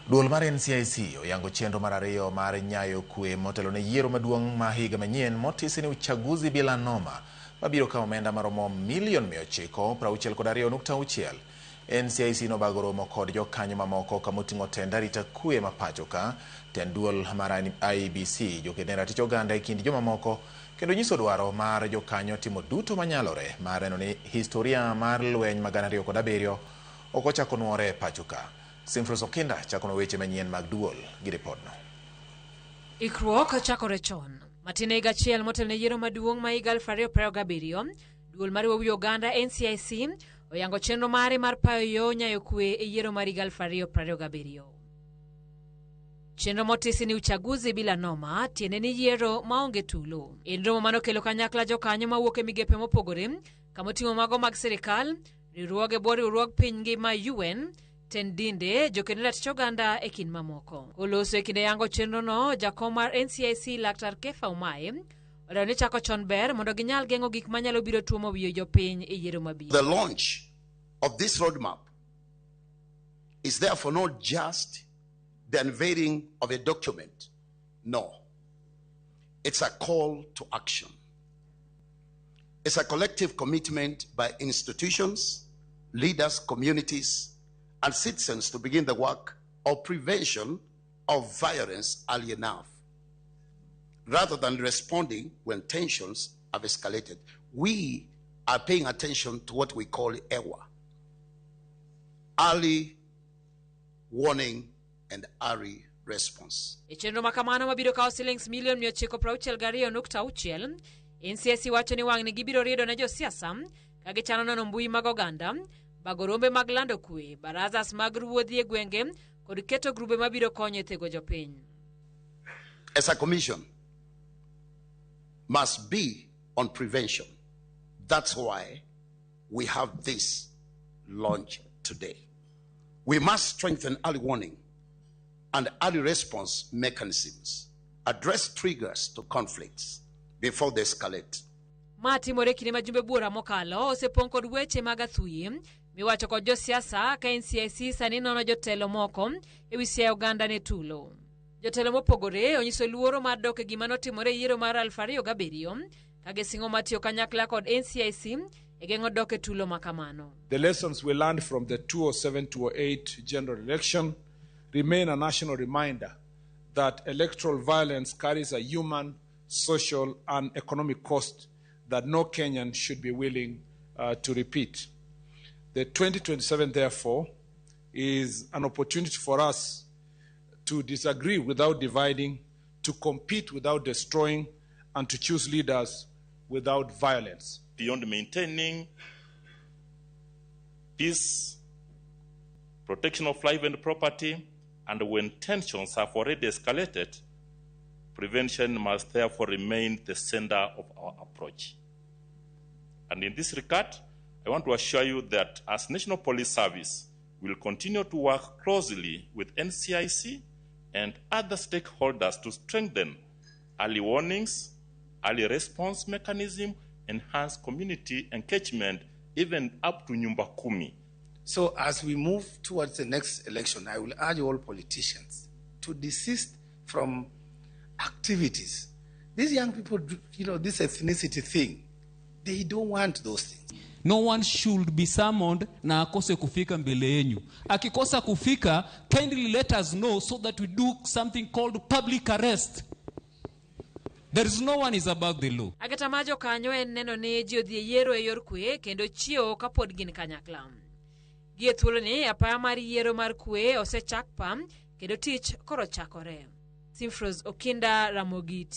Duol mar NCIC oyango chenro mar ariyo mar nyayo kwe motelone yiero maduong' ma higa manyien motisi ni uchaguzi bila noma mabiro kawo omenda maromo milion 962.6. NCIC nobago romo kod jokanyo mamoko kamoting'o tend arita kwe ma pacho ka, tend duol mar IEBC, joked ratich oganda e kind jomamoko, kendo nyiso dwaro mar jokanyo timo duto manyalore mar neno ni historia mar lweny mag 2007 ok ochako nuore pacho ka. Okinda chako weche manyien mag duol gi ripodno. Ikruok chakore chon. Matin higa achiel motelne yiero maduong' ma higa 2027, duol mar oganda NCIC oyango chenro mare mar payo yo nyayo kwe e yiero mar higa 2027. Chenro motisi ni uchaguzi bila noma, tiende ni yiero maonge tulo. En romo manokelo kanyakla jokanyo mawuok e migepe mopogore, kamoting'o mago mag sirikal, riwruoge bwo riwruog piny ngima UN, tendinde, joked ratich oganda e kind mamoko. Oloso e kinde yango chenro no, jakom mar NCIC Laktar Kefa Umae odwaro ni chako chon ber mondo ginyal geng'o gik manyalo biro tuomo wiyo jopiny e yiero mabiro. The launch of this roadmap is therefore not just the unveiling of a document. No, it's a call to action. It's a collective commitment by institutions, leaders, communities, and citizens to begin the work of prevention of violence early enough, rather than responding when tensions have escalated. We are paying attention to what we call EWA, early warning and early response. Chenro makamano mabiro kawo shillings milion 962.6. NCIC wacho ni wang' ni gibiro riedo ne josiasa ka gichano nono mbui mag oganda, bago rombe mag lando kwe, barazas mag wuodhi e gwenge kod keto grube mabiro konyo e tego jopiny. As a commission, must be on prevention. That's why we have this launch today. We must strengthen early warning and early response mechanisms, address triggers to conflicts before they escalate. Matimore kinde majumbe buora mokalo osepong' kod weche mag athuyi miwacho kod josiasa ka NCIC sani nono jotelo moko e wi siaya oganda ne tulo. Jotelo mopogore onyiso luoro mar dok e gima notimore yiero mar 2007 ka gisingo matiyo kanyakla kod NCIC e geng'o dok e tulo makamano. The lessons we learned from the 2007-2008 general election remain a national reminder that electoral violence carries a human, social, and economic cost that no Kenyan should be willing to repeat. The 2027, therefore, is an opportunity for us to disagree without dividing, to compete without destroying, and to choose leaders without violence. Beyond maintaining peace, protection of life and property, and when tensions have already escalated, prevention must therefore remain the center of our approach. And in this regard, I want to assure you that as National Police Service, we will continue to work closely with NCIC and other stakeholders to strengthen early warnings, early response mechanism, enhance community engagement, even up to Nyumba Kumi. So as we move towards the next election, I will urge all politicians to desist from activities. These young people, this ethnicity thing, they don't want those things. No one should be summoned na akose kufika mbele yenyu. Akikosa kufika, kindly let us know so that we do something called public arrest. There is no one is above the law. Agatamajo kanyo en neno ne ji odhi yiero e yor kwe kendo chiewo kapod gin kanyakla. Gie thuolo ni apaya mar yiero mar kwe osechak pam kendo tich koro chakore. Okinda, Ramogi.